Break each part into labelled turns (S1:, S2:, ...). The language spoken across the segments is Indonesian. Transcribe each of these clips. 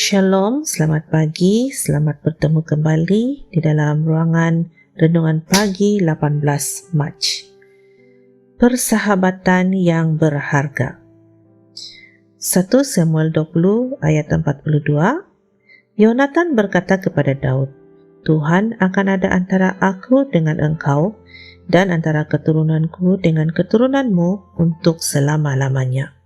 S1: Shalom, selamat pagi, selamat bertemu kembali di dalam ruangan Renungan Pagi 18 Mac. Persahabatan yang berharga. 1 Samuel 20 ayat 42, Yonatan berkata kepada Daud, Tuhan akan ada antara aku dengan engkau dan antara keturunanku dengan keturunanmu untuk selama-lamanya.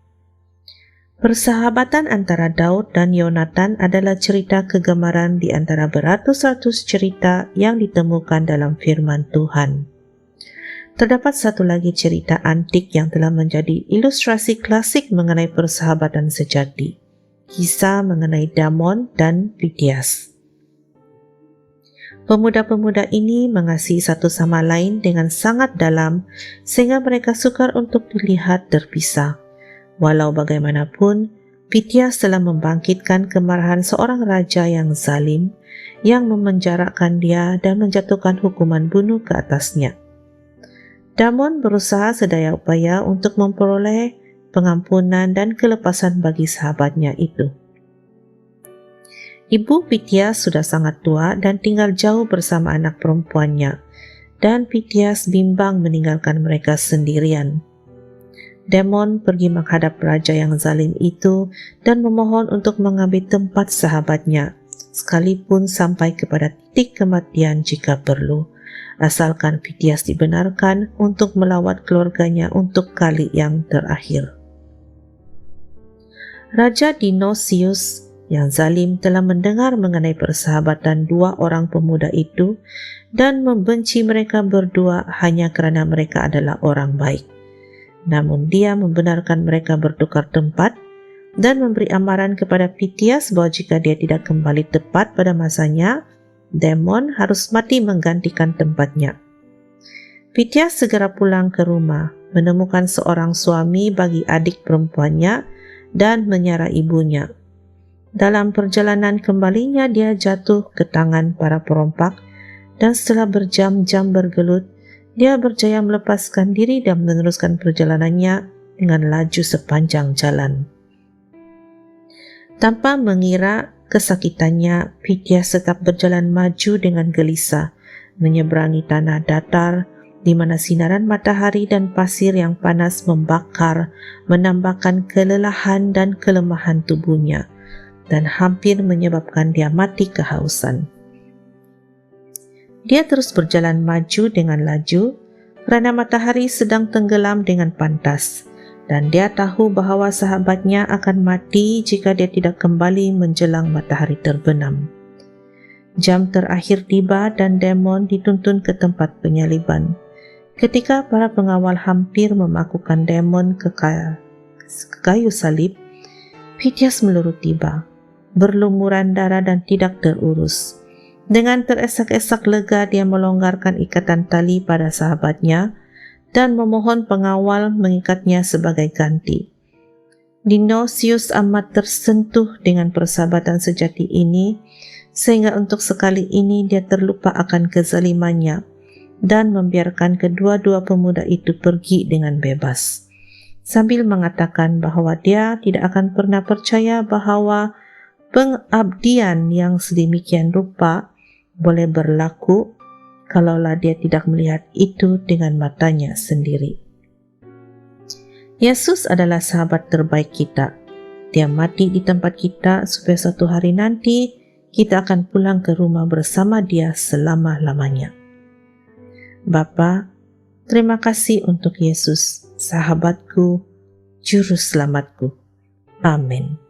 S1: Persahabatan antara Daud dan Yonatan adalah cerita kegemaran di antara beratus-ratus cerita yang ditemukan dalam firman Tuhan. Terdapat satu lagi cerita antik yang telah menjadi ilustrasi klasik mengenai persahabatan sejati, kisah mengenai Damon dan Fitias. Pemuda-pemuda ini mengasihi satu sama lain dengan sangat dalam sehingga mereka sukar untuk dilihat terpisah. Walau bagaimanapun, Fitias telah membangkitkan kemarahan seorang raja yang zalim yang memenjarakan dia dan menjatuhkan hukuman bunuh ke atasnya. Damon berusaha sedaya upaya untuk memperoleh pengampunan dan kelepasan bagi sahabatnya itu. Ibu Fitias sudah sangat tua dan tinggal jauh bersama anak perempuannya, dan Fitias bimbang meninggalkan mereka sendirian. Damon pergi menghadap raja yang zalim itu dan memohon untuk mengambil tempat sahabatnya, sekalipun sampai kepada titik kematian jika perlu, asalkan Fitias dibenarkan untuk melawat keluarganya untuk kali yang terakhir. Raja Dionysius yang zalim telah mendengar mengenai persahabatan dua orang pemuda itu dan membenci mereka berdua hanya kerana mereka adalah orang baik. Namun dia membenarkan mereka bertukar tempat dan memberi amaran kepada Fitias bahwa jika dia tidak kembali tepat pada masanya, Damon harus mati menggantikan tempatnya. Fitias segera pulang ke rumah, menemukan seorang suami bagi adik perempuannya dan menyara ibunya. Dalam perjalanan kembalinya dia jatuh ke tangan para perompak dan setelah berjam-jam bergelut, dia berjaya melepaskan diri dan meneruskan perjalanannya dengan laju sepanjang jalan. Tanpa mengira kesakitannya, Fitias tetap berjalan maju dengan gelisah, menyeberangi tanah datar di mana sinaran matahari dan pasir yang panas membakar, menambahkan kelelahan dan kelemahan tubuhnya, dan hampir menyebabkan dia mati kehausan. Dia terus berjalan maju dengan laju kerana matahari sedang tenggelam dengan pantas, dan dia tahu bahawa sahabatnya akan mati jika dia tidak kembali menjelang matahari terbenam. Jam terakhir tiba dan Damon dituntun ke tempat penyaliban. Ketika para pengawal hampir memakukan Damon ke kayu salib, Fitias meluru tiba, berlumuran darah dan tidak terurus. Dengan teresak-esak lega dia melonggarkan ikatan tali pada sahabatnya dan memohon pengawal mengikatnya sebagai ganti. Dionysius amat tersentuh dengan persahabatan sejati ini sehingga untuk sekali ini dia terlupa akan kezalimannya dan membiarkan kedua-dua pemuda itu pergi dengan bebas, sambil mengatakan bahawa dia tidak akan pernah percaya bahawa pengabdian yang sedemikian rupa boleh berlaku kalaulah dia tidak melihat itu dengan matanya sendiri. Yesus adalah sahabat terbaik kita. Dia mati di tempat kita supaya suatu hari nanti kita akan pulang ke rumah bersama dia selama-lamanya. Bapa, terima kasih untuk Yesus, sahabatku, juru selamatku. Amin.